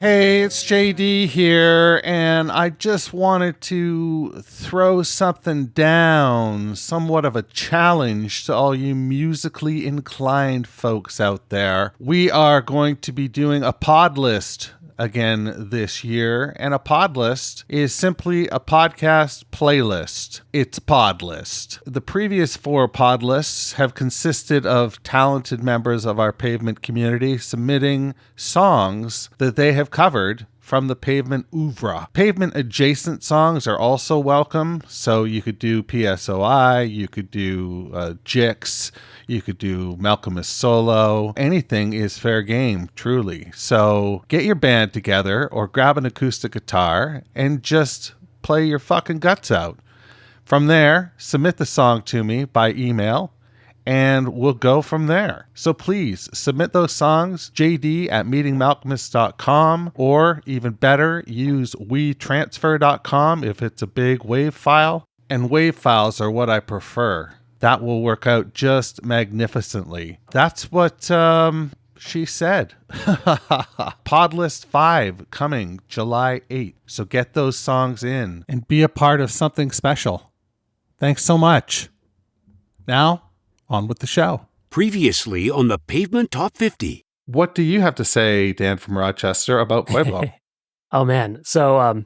Hey, it's JD here, and I just wanted to throw something down, somewhat of a challenge to all you musically inclined folks out there. We are going to be doing a pod list again this year, and a pod list is simply a podcast playlist. It's a pod list. The previous 4 pod lists have consisted of talented members of our Pavement community submitting songs that they have covered from the Pavement oeuvre. Pavement adjacent songs are also welcome, so you could do PSOI, you could do Jicks, you could do Malcolm is solo. Anything is fair game, truly. So get your band together or grab an acoustic guitar and just play your fucking guts out. From there, submit the song to me by email, and we'll go from there. So please submit those songs, jd@meetingmalcolmist.com, or even better, use wetransfer.com if it's a big WAV file. And WAV files are what I prefer. That will work out just magnificently. That's what she said. Podlist 5 coming July 8th. So get those songs in and be a part of something special. Thanks so much. Now, on with the show. Previously on the Pavement Top 50. What do you have to say, Dan from Rochester, about Pueblo? Oh, man. So,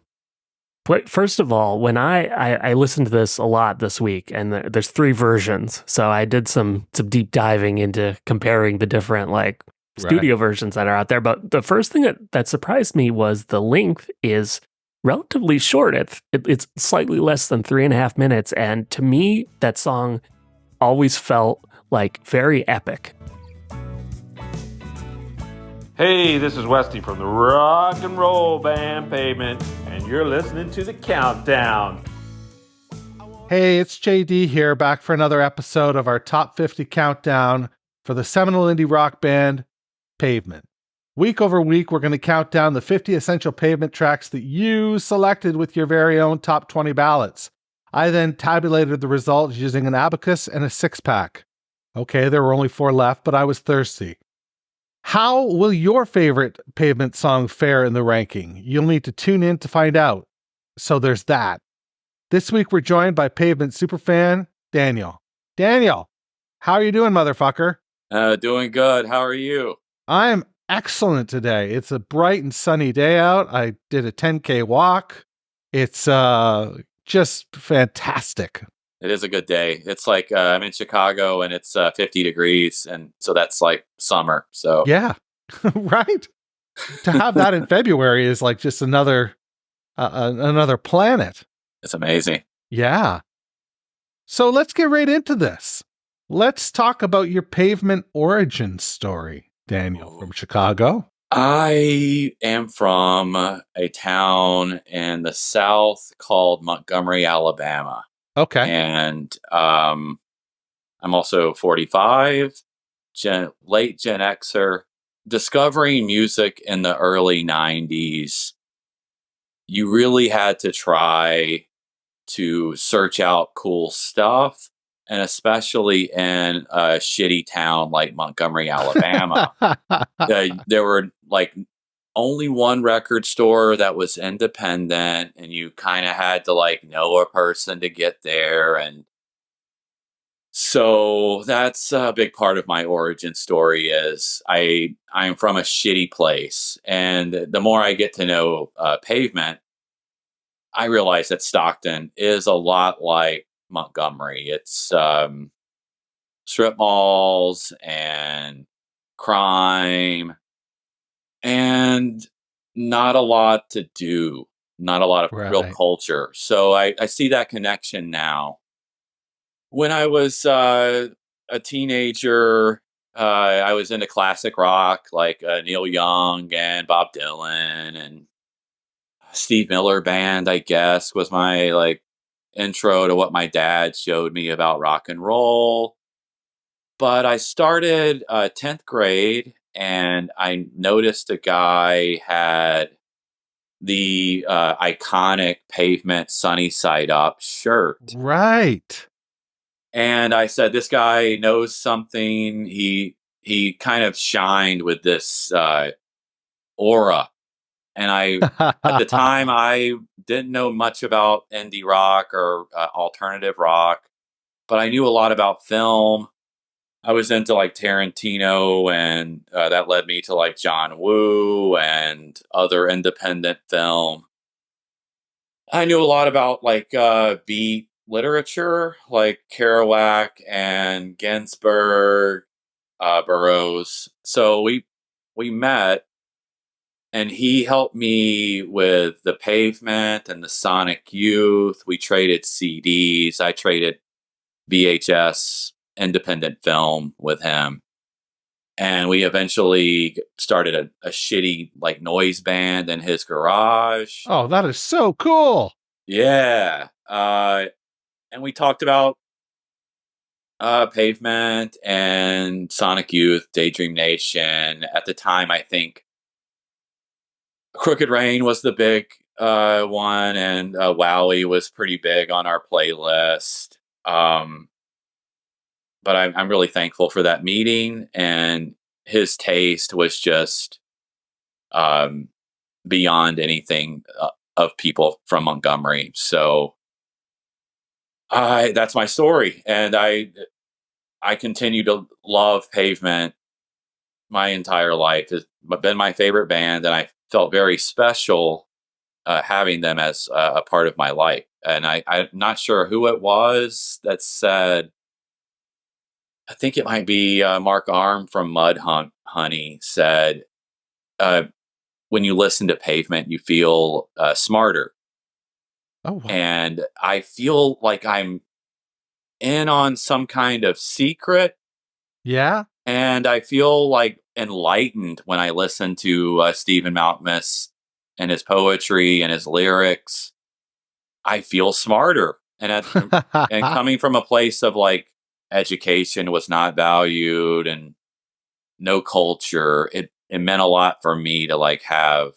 first of all, when I listened to this a lot this week, and there's 3 versions, so I did some deep diving into comparing the different studio versions that are out there. But the first thing that surprised me was the length is relatively short. It's slightly less than 3.5 minutes, and to me, that song always felt like very epic. Hey, this is Westy from the rock and roll band Pavement, and you're listening to The Countdown. Hey, it's JD here, back for another episode of our Top 50 Countdown for the seminal indie rock band Pavement. Week over week, we're going to count down the 50 essential Pavement tracks that you selected with your very own top 20 ballots. I then tabulated the results using an abacus and a 6-pack. Okay, there were only 4 left, but I was thirsty. How will your favorite Pavement song fare in the ranking? You'll need to tune in to find out. So there's that. This week we're joined by Pavement superfan, Daniel. Daniel, how are you doing, motherfucker? Doing good. How are you? I'm excellent today. It's a bright and sunny day out. I did a 10K walk. It's just fantastic. It is a good day. It's like I'm in Chicago and it's 50 degrees, and so that's like summer. So yeah, right. To have that in February is like just another planet. It's amazing. Yeah. So let's get right into this. Let's talk about your Pavement origin story, Daniel from Chicago. I am from a town in the South called Montgomery, Alabama. Okay. And I'm also 45, late Gen Xer. Discovering music in the early 90s, you really had to try to search out cool stuff, and especially in a shitty town like Montgomery, Alabama. There were only one record store that was independent, and you kind of had to know a person to get there. And so that's a big part of my origin story is I'm from a shitty place. And the more I get to know Pavement, I realize that Stockton is a lot like Montgomery. It's strip malls and crime and not a lot to do, not a lot of real culture. So I see that connection now. When I was a teenager, I was into classic rock like Neil Young and Bob Dylan, and Steve Miller Band, I guess, was my intro to what my dad showed me about rock and roll. But I started 10th grade, and I noticed a guy had the iconic Pavement Sunny Side Up shirt. Right. And I said, this guy knows something. He kind of shined with this aura And at the time, I didn't know much about indie rock or alternative rock, but I knew a lot about film. I was into like Tarantino, and that led me to like John Woo and other independent film. I knew a lot about like beat literature, like Kerouac and Ginsberg, Burroughs. So we met, and he helped me with the Pavement and the Sonic Youth. We traded CDs. I traded VHS independent film with him. And we eventually started a shitty like noise band in his garage. Oh, that is so cool. Yeah. And we talked about Pavement and Sonic Youth, Daydream Nation. At the time, I think Crooked Rain was the big one, and Wowie was pretty big on our playlist. But I'm really thankful for that meeting, and his taste was just beyond anything of people from Montgomery. So that's my story, and I continue to love Pavement my entire life. It's been my favorite band, and I felt very special having them as a part of my life. And I'm not sure who it was that said, I think it might be Mark Arm from Mudhunt Honey said, when you listen to Pavement, you feel smarter. Oh, wow. And I feel like I'm in on some kind of secret. Yeah. And I feel like enlightened when I listen to Stephen Malkmus and his poetry and his lyrics. I feel smarter. And coming from a place of like education was not valued and no culture, it meant a lot for me to like have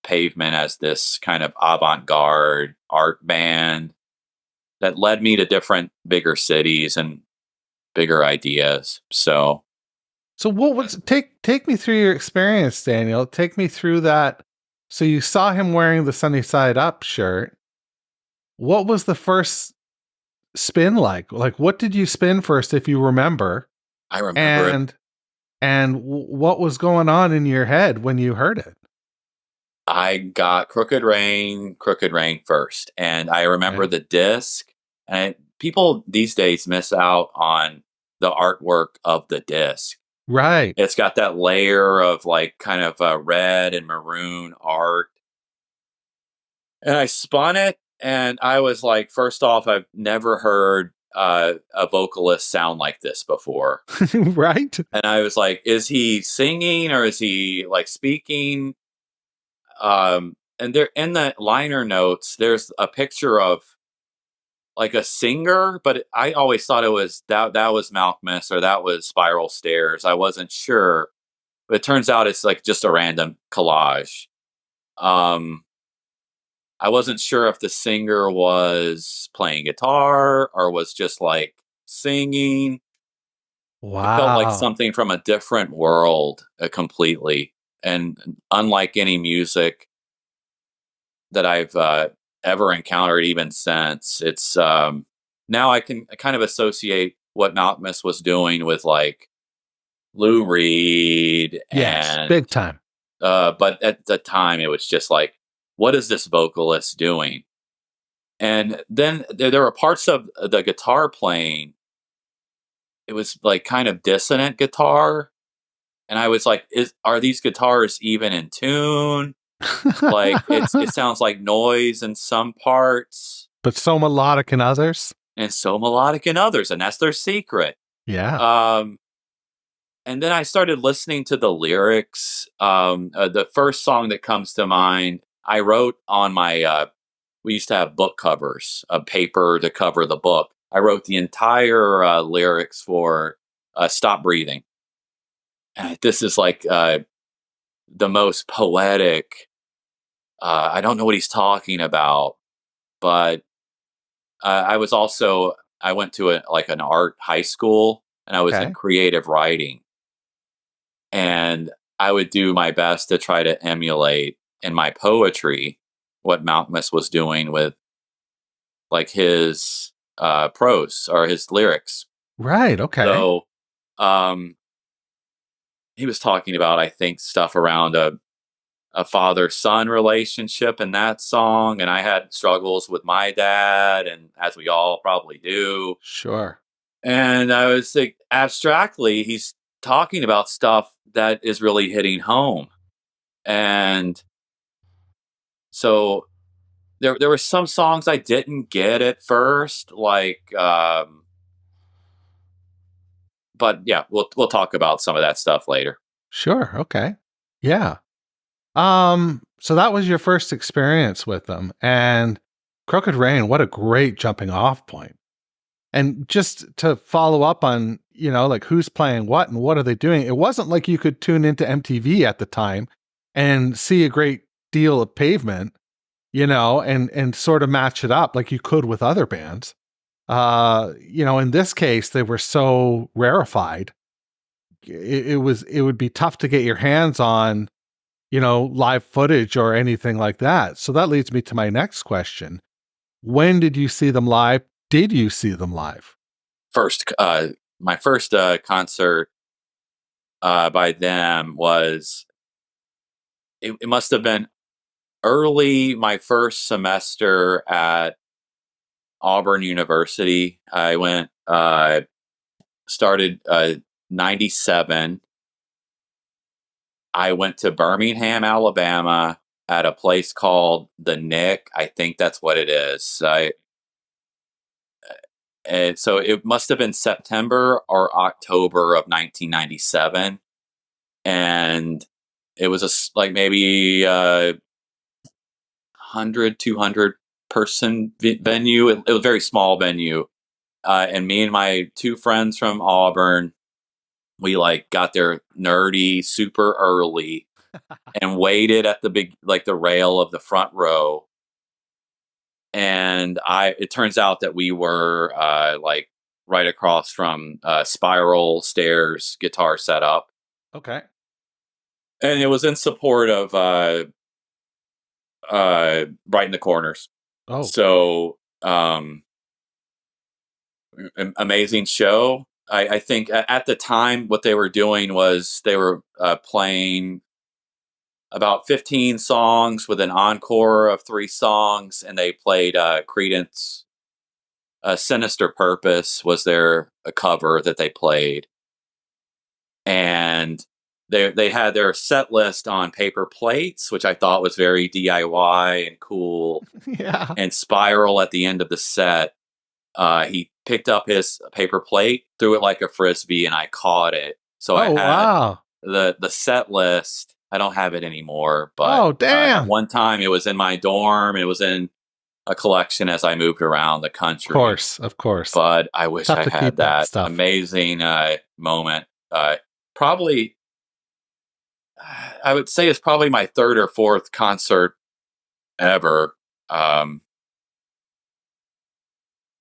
Pavement as this kind of avant-garde art band that led me to different bigger cities and bigger ideas. So what was take me through your experience, Daniel. Take me through that. So you saw him wearing the Sunny Side Up shirt. What was the first spin like? Like, what did you spin first, if you remember? I remember it. And what was going on in your head when you heard it? I got Crooked Rain first. And I remember the disc. And people these days miss out on the artwork of the disc. Right. It's got that layer of like kind of red and maroon art. And I spun it, and I was like, first off, I've never heard a vocalist sound like this before. Right. And I was like, is he singing or is he like speaking? And there in the liner notes, there's a picture of like a singer, but I always thought it was that was Malkmus or that was Spiral Stairs. I wasn't sure, but it turns out it's like just a random collage. I wasn't sure if the singer was playing guitar or was just like singing. Wow. It felt like something from a different world completely, and unlike any music that I've ever encountered even since. It's now I can kind of associate what Malkmus was doing with like Lou Reed. Yes, big time. But at the time it was just like, what is this vocalist doing? And then there were parts of the guitar playing. It was like kind of dissonant guitar. And I was like, are these guitars even in tune? Like it sounds like noise in some parts, but so melodic in others. And so melodic in others. And that's their secret. Yeah. And then I started listening to the lyrics. The first song that comes to mind, I wrote on my, we used to have book covers, a paper to cover the book. I wrote the entire lyrics for Stop Breathing. And this is like the most poetic. I don't know what he's talking about, but I went to an art high school, and I was in creative writing. And I would do my best to try to emulate in my poetry what Malcolmus was doing with like his prose or his lyrics. Right. Okay. So he was talking about, I think, stuff around a father-son relationship in that song, and I had struggles with my dad, and as we all probably do. Sure. And I was like, abstractly, he's talking about stuff that is really hitting home. And so there were some songs I didn't get at first, like, but yeah, we'll talk about some of that stuff later. Sure. Okay. Yeah. So that was your first experience with them, and Crooked Rain, what a great jumping off point. And just to follow up on, like who's playing what and what are they doing? It wasn't like you could tune into MTV at the time and see a great deal of Pavement, and sort of match it up like you could with other bands. In this case, they were so rarefied. It would be tough to get your hands on, live footage or anything like that. So that leads me to my next question. When did you see them live? Did you see them live? My first concert by them was, it must have been early my first semester at Auburn University. I went, started 97. I went to Birmingham, Alabama at a place called the Nick. I think that's what it is. And so it must have been September or October of 1997. And it was like maybe 100, 200 person venue. It was a very small venue. And me and my two friends from Auburn, we like got there nerdy super early and waited at the big, like the rail of the front row. And it turns out that we were like right across from Spiral Stairs guitar setup. Okay. And it was in support of Right in the Corners. Oh. So amazing show. I think at the time what they were doing was they were playing about 15 songs with an encore of 3 songs, and they played Creedence. Sinister Purpose was a cover that they played, and they had their set list on paper plates, which I thought was very DIY and cool. Yeah. And Spiral at the end of the set, he picked up his paper plate, threw it like a frisbee, and I caught it. So I had the set list. I don't have it anymore, but damn. One time it was in my dorm. It was in a collection as I moved around the country. Of course. But I wish I had that stuff. amazing moment. Probably, I would say it's probably my 3rd or 4th concert ever. I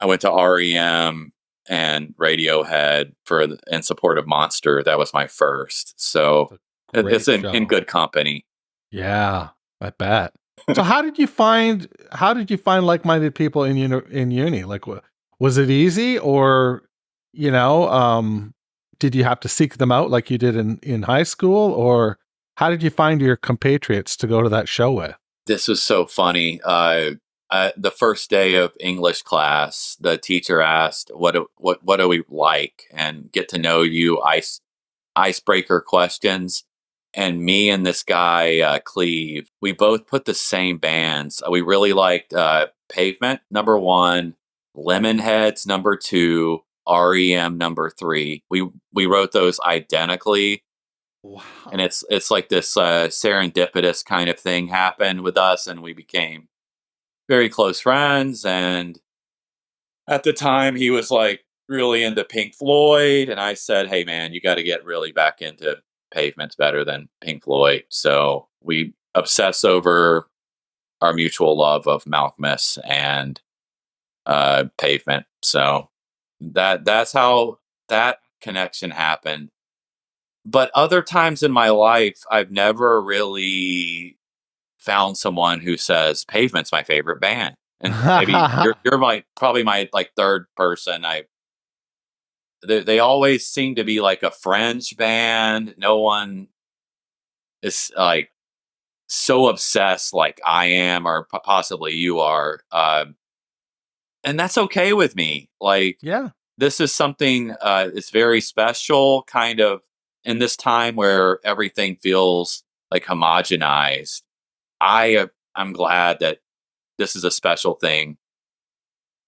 went to REM and Radiohead in support of Monster. That was my first. So it's in good company. Yeah, I bet. So how did you find like-minded people in uni? Like, was it easy, or did you have to seek them out like you did in high school, or how did you find your compatriots to go to that show with? This was so funny. The first day of English class, the teacher asked, "What do we like?" and get to know you icebreaker questions. And me and this guy, Cleve, we both put the same bands. We really liked Pavement, number 1, Lemonheads, number 2, REM, number 3. We wrote those identically. Wow. And it's like this serendipitous kind of thing happened with us, and we became very close friends. And at the time, he was like really into Pink Floyd, and I said, "Hey, man, you got to get really back into Pavement's better than Pink Floyd." So we obsess over our mutual love of Malcolmus and Pavement. So that's how that connection happened. But other times in my life, I've never really found someone who says Pavement's my favorite band. And maybe you're probably my like third person. They always seem to be like a fringe band. No one is like so obsessed like I am, or possibly you are. And that's okay with me. Like, Yeah. this is something it's very special, kind of in this time where everything feels like homogenized. I'm glad that this is a special thing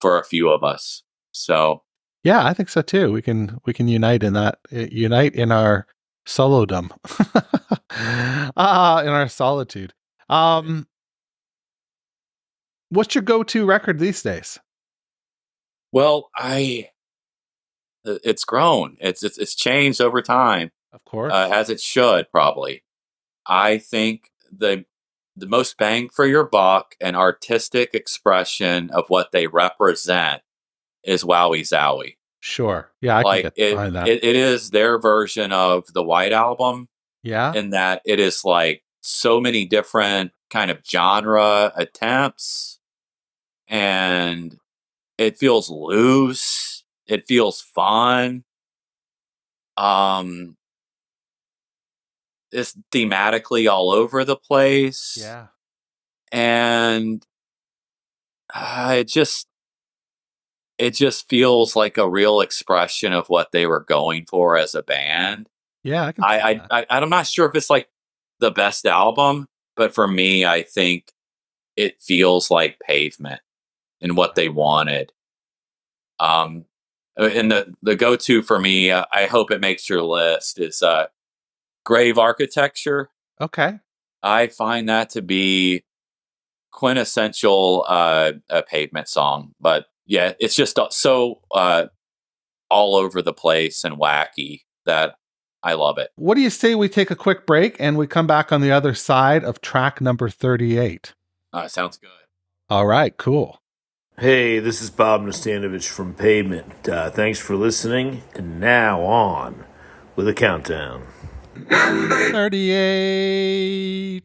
for a few of us. So Yeah, I think so too. We can unite in that. Unite in our solodom. In our solitude. What's your go-to record these days? well, it's grown. It's changed over time, Of course. as it should probably. I think the most bang for your buck and artistic expression of what they represent is Wowie Zowie. Sure. Yeah, I can Like get it, behind that. it is their version of the White Album, Yeah. in that it is like so many different kind of genre attempts, and it feels loose. It feels fun. It's thematically all over the place. Yeah. And it just feels like a real expression of what they were going for as a band. Yeah, I can see that. I'm not sure if it's like the best album, but for me, I think it feels like Pavement and what they wanted. And the go-to for me, I hope it makes your list, is Grave Architecture. Okay. I find that to be quintessential a Pavement song. But yeah, it's just so all over the place and wacky that I love it. What do you say we take a quick break and we come back on the other side of track number 38? Sounds good. All right, cool. Hey, this is Bob Nastanovich from Pavement. Thanks for listening. And now on with a countdown. 38.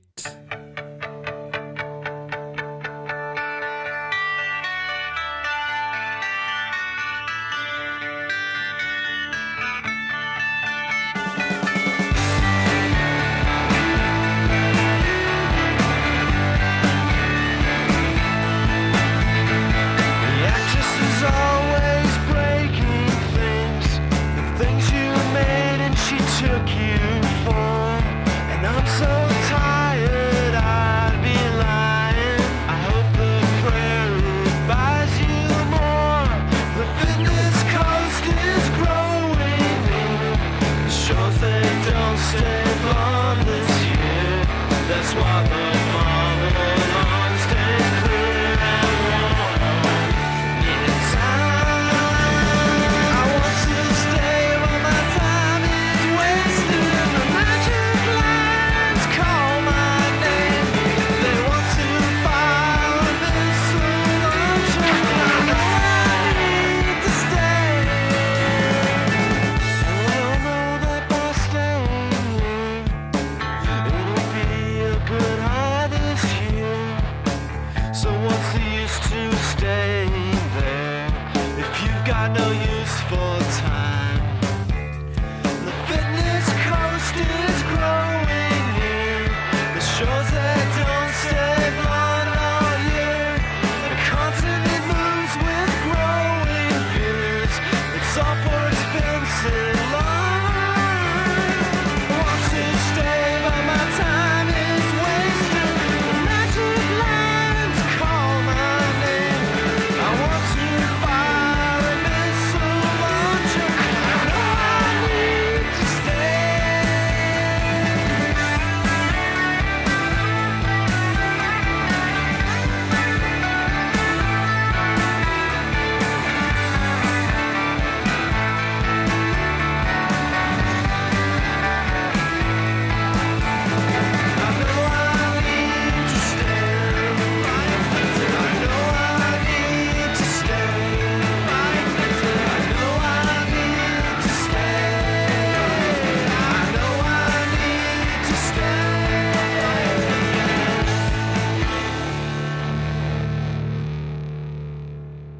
Took you for, and I'm so tired.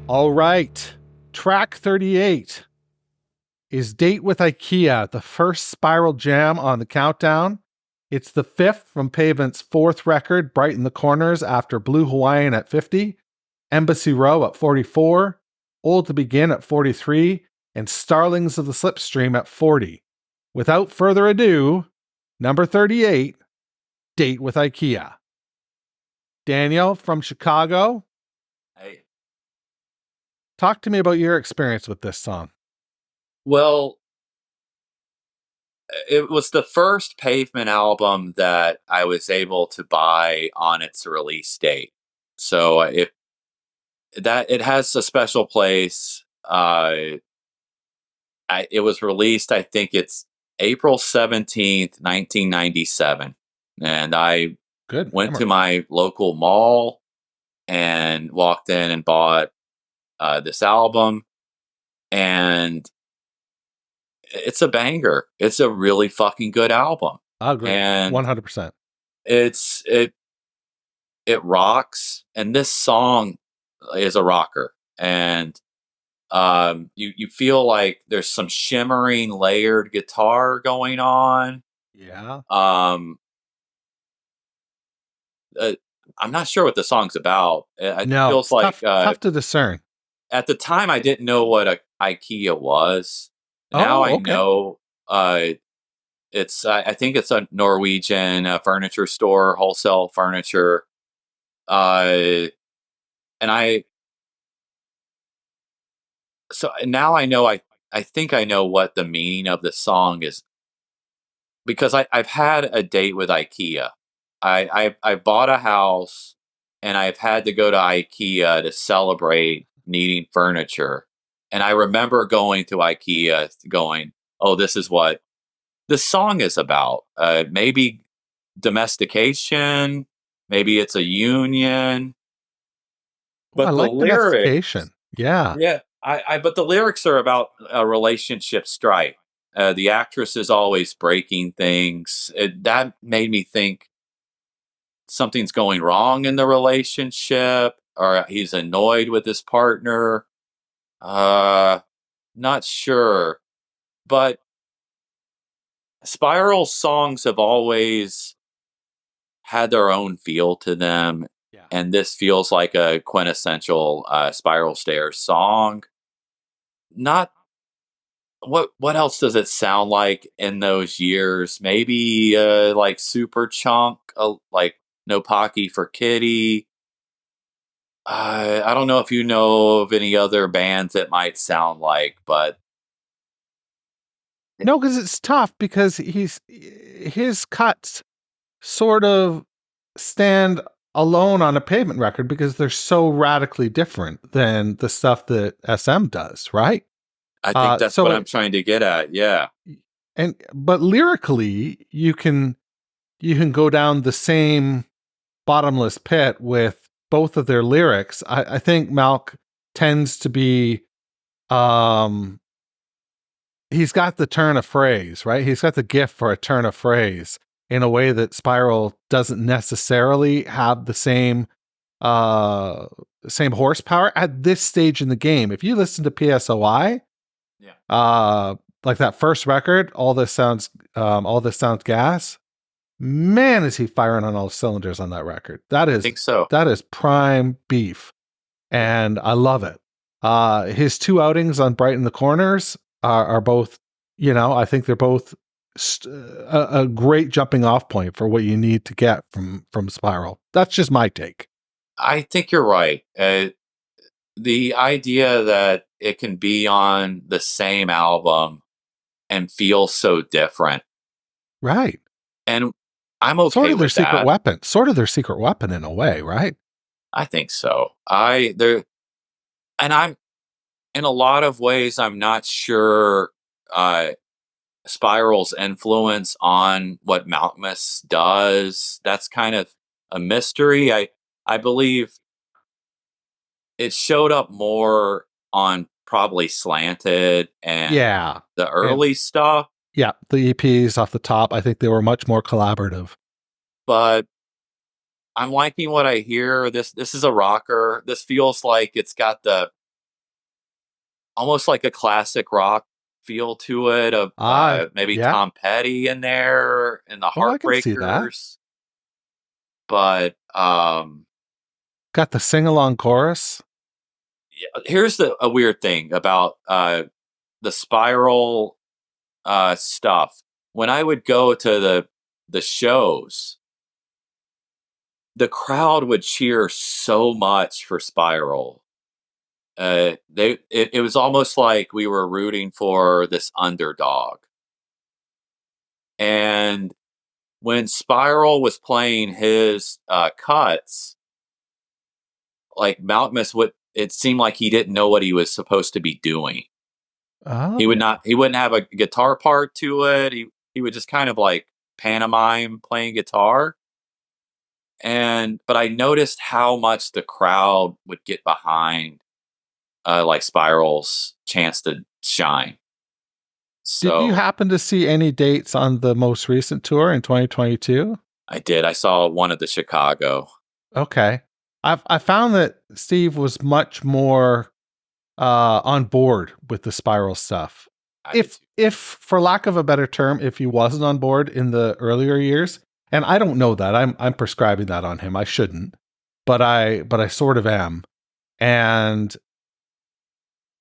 All right. Track 38 is Date with IKEA, the first Spiral jam on the countdown. It's the fifth from Pavement's fourth record, Brighten the Corners, after Blue Hawaiian at 50, Embassy Row at 44, Old to Begin at 43, and Starlings of the Slipstream at 40. Without further ado, number 38, Date with IKEA. Daniel from Chicago, Hey. talk to me about your experience with this song. Well, it was the first Pavement album that I was able to buy on its release date. So it has a special place. It was released, I think it's April 17th, 1997. And I went to my local mall and walked in and bought this album. And it's a banger. It's a really fucking good album. I agree. And 100%. It rocks. And this song is a rocker. And you feel like there's some shimmering layered guitar going on. Yeah. I'm not sure what the song's about. It feels like tough to discern. At the time, I didn't know what a IKEA was. Now I know. It's I think it's a Norwegian furniture store, wholesale furniture. And so now I know. I think I know what the meaning of the song is, because I've had a date with IKEA. I bought a house, and I've had to go to IKEA to celebrate needing furniture. And I remember going to IKEA going, oh, this is what this song is about. Maybe domestication, maybe it's a union. But I like the lyrics, domestication. Yeah. Yeah. But the lyrics are about a relationship strife. The actress is always breaking things. That made me think something's going wrong in the relationship, or he's annoyed with his partner. Not sure. But Spiral's songs have always had their own feel to them. Yeah. And this feels like a quintessential Spiral Stairs song. Not what else does it sound like in those years? Maybe like Super Chunk, like No Pocky for Kitty. I don't know if you know of any other bands that might sound like, but no, because it's tough, because his cuts sort of stand alone on a Pavement record because they're so radically different than the stuff that SM does, right? I think that's what I'm trying to get at. Yeah. But lyrically, you can go down the same bottomless pit with both of their lyrics. I think Malk tends to be, he's got the turn of phrase, right? He's got the gift for a turn of phrase in a way that Spiral doesn't necessarily have the same horsepower at this stage in the game. If you listen to PSOI, like that first record, all this sounds gas. Man, is he firing on all cylinders on that record. I think so. That is prime beef, and I love it. His two outings on Brighten the Corners are both, I think they're both a great jumping off point for what you need to get from Spiral. That's just my take. I think you're right. The idea that it can be on the same album and feel so different. Right. And I'm okay sort of their with secret that. weapon. Sort of their secret weapon in a way, right? I think so. I'm in a lot of ways, I'm not sure Spiral's influence on what Malkmus does. That's kind of a mystery. I believe it showed up more on probably Slanted and the early stuff. Yeah, the EPs off the top, I think they were much more collaborative. But I'm liking what I hear. This is a rocker. This feels like it's got the almost like a classic rock feel to it of maybe Yeah. Tom Petty in there and the Oh, I can see that. Heartbreakers. But Got the sing-along chorus. here's a weird thing about the Spiral stuff. When I would go to the shows, the crowd would cheer so much for Spiral. It was almost like we were rooting for this underdog. And when Spiral was playing his cuts, like Malcolmus it seemed like he didn't know what he was supposed to be doing. Oh. He wouldn't have a guitar part to it. He would just kind of like pantomime playing guitar. But I noticed how much the crowd would get behind like Spiral's chance to shine. So Did you happen to see any dates on the most recent tour in 2022? I did. I saw one at the Chicago. Okay. I found that Steve was much more on board with the Spiral stuff. If for lack of a better term, if he wasn't on board in the earlier years, and I don't know that, I'm prescribing that on him. I shouldn't, but I sort of am, and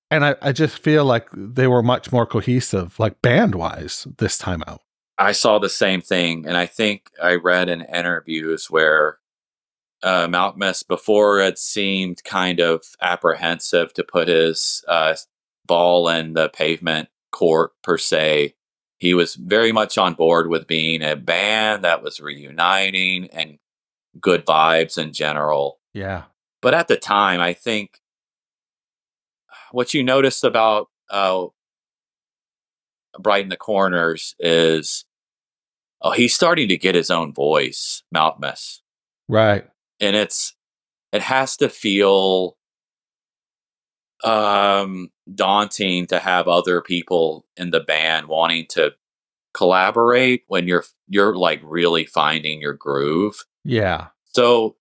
I just feel like they were much more cohesive, like band wise, this time out. I saw the same thing, and I think I read in interviews where Malcolmus before had seemed kind of apprehensive to put his ball in the Pavement court per se. He was very much on board with being a band that was reuniting and good vibes in general. Yeah. But at the time, I think what you notice about Brighten the Corners is, he's starting to get his own voice, Malcolmus. Right. And it has to feel daunting to have other people in the band wanting to collaborate when you're like really finding your groove. Yeah. So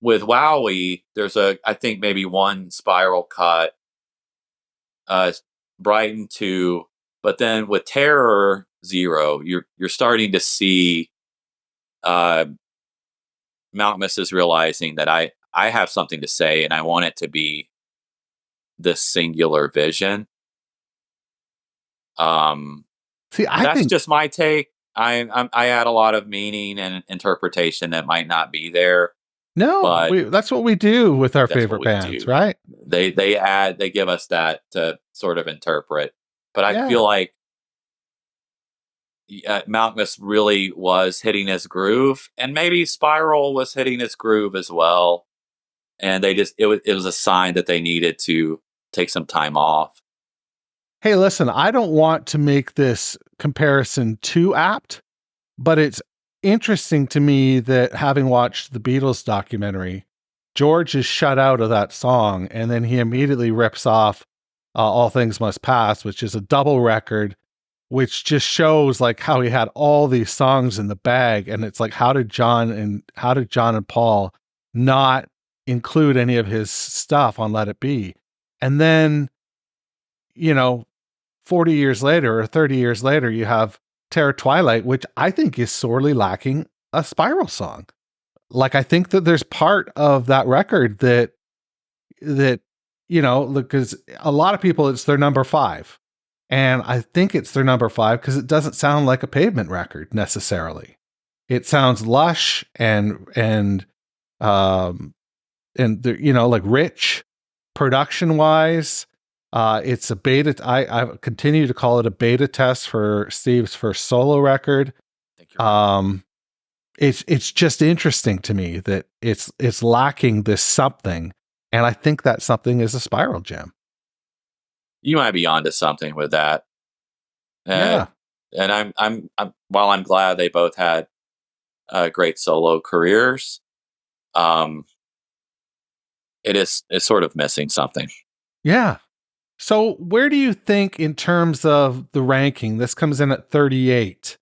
with Wowie, there's I think maybe one Spiral cut, Brighton 2, but then with Terror 0, you're starting to see Malcolmus is realizing that I have something to say and I want it to be this singular vision. See, I think just my take. I add a lot of meaning and interpretation that might not be there. No, that's what we do with our favorite bands, right? They give us that to sort of interpret. But I feel like Malcolmus really was hitting his groove, and maybe Spiral was hitting its groove as well. And it was a sign that they needed to take some time off. Hey, listen, I don't want to make this comparison too apt, but it's interesting to me that having watched the Beatles documentary, George is shut out of that song, and then he immediately rips off All Things Must Pass, which is a double record, which just shows like how he had all these songs in the bag. And it's like, how did John and Paul not include any of his stuff on Let It Be? And then, 40 years later or 30 years later, you have Terror Twilight, which I think is sorely lacking a Spiral song. Like, I think that there's part of that record that, because a lot of people, it's their number 5. And I think it's their number 5 because it doesn't sound like a Pavement record necessarily. It sounds lush and like rich production wise. It's a beta. I continue to call it a beta test for Steve's first solo record. It's just interesting to me that it's lacking this something, and I think that something is a Spiral gem. You might be onto something with that. Yeah. And while I'm glad they both had great solo careers, it's sort of missing something. Yeah. So where do you think in terms of the ranking, this comes in at 38.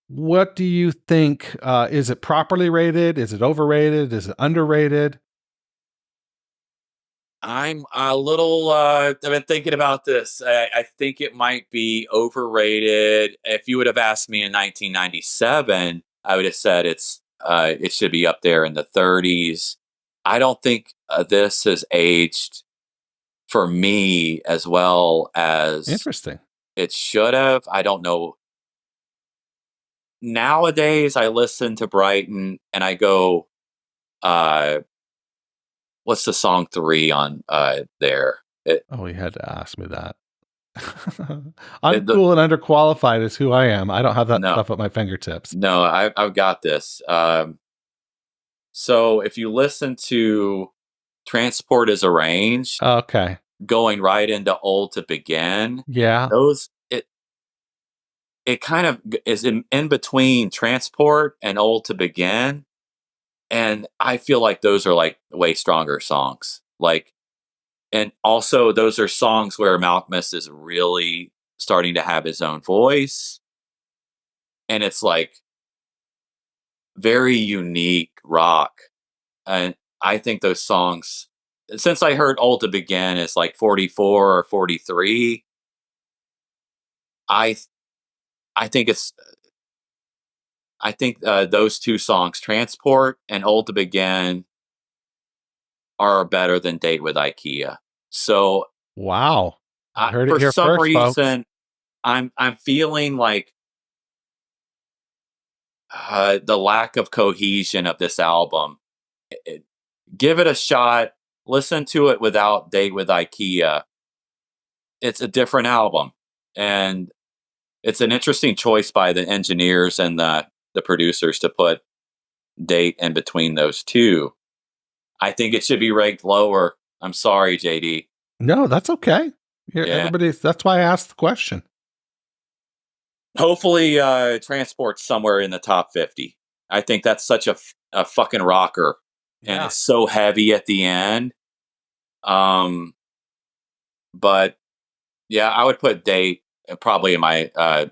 What do you think? Is it properly rated? Is it overrated? Is it underrated? I'm a little. I've been thinking about this. I think it might be overrated. If you would have asked me in 1997, I would have said it should be up there in the 30s. I don't think this has aged for me as well as Interesting. it should have. I don't know. Nowadays, I listen to Brighton and I go, what's the song 3 on there? Oh, you had to ask me that. Uncool and underqualified is who I am. I don't have that stuff at my fingertips. No, I've got this. So if you listen to Transport is Arranged, okay, going right into Old to Begin, yeah, it kind of is in between Transport and Old to Begin. And I feel like those are like way stronger songs. Like, and also those are songs where Malkmus is really starting to have his own voice. And it's like very unique rock. And I think those songs, since I heard Old to Begin is like 44 or 43, I think those two songs, Transport and Old to Begin, are better than Date with IKEA. So wow, I heard it for here some first, reason, folks. I'm feeling like the lack of cohesion of this album. Give it a shot. Listen to it without Date with IKEA. It's a different album, and it's an interesting choice by the engineers and the producers to put Date in between those two. I think it should be ranked lower. I'm sorry, JD. No, that's okay. That's why I asked the question. Hopefully, Transport's somewhere in the top 50. I think that's such a fucking rocker, and it's so heavy at the end. But yeah, I would put Date probably in my a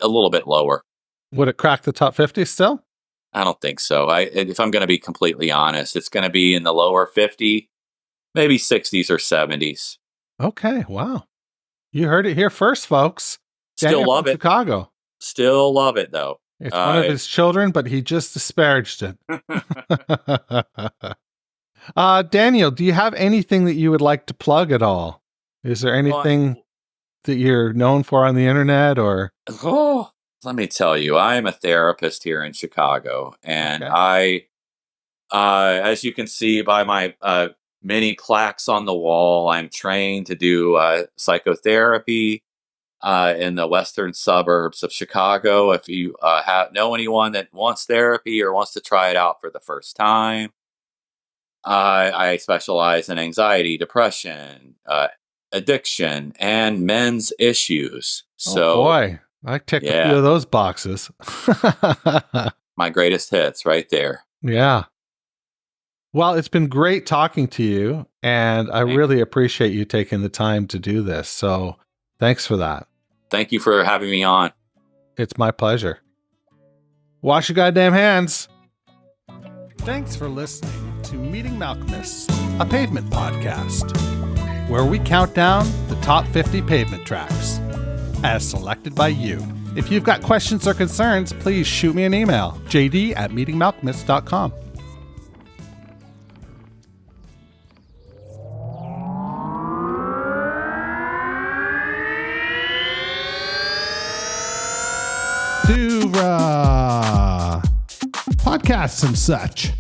little bit lower. Would it crack the top 50 still? I don't think so. If I'm going to be completely honest, it's going to be in the lower 50, maybe 60s or 70s. Okay, wow. You heard it here first, folks. Still love it. Chicago. Still love it, though. It's one of his children, but he just disparaged it. Daniel, do you have anything that you would like to plug at all? Is there anything that you're known for on the internet, or? Oh, let me tell you, I am a therapist here in Chicago, and I, as you can see by my many plaques on the wall, I'm trained to do psychotherapy in the western suburbs of Chicago. If you know anyone that wants therapy or wants to try it out for the first time, I specialize in anxiety, depression, addiction, and men's issues. So, boy, I tick a few of those boxes. My greatest hits right there. Yeah. Well, it's been great talking to you, and I really appreciate you taking the time to do this. So thanks for that. Thank you for having me on. It's my pleasure. Wash your goddamn hands. Thanks for listening to Meeting Malkmus, a Pavement podcast, where we count down the top 50 Pavement tracks, as selected by you. If you've got questions or concerns, please shoot me an email, jd@meetingmalkmus.com. To podcasts and such.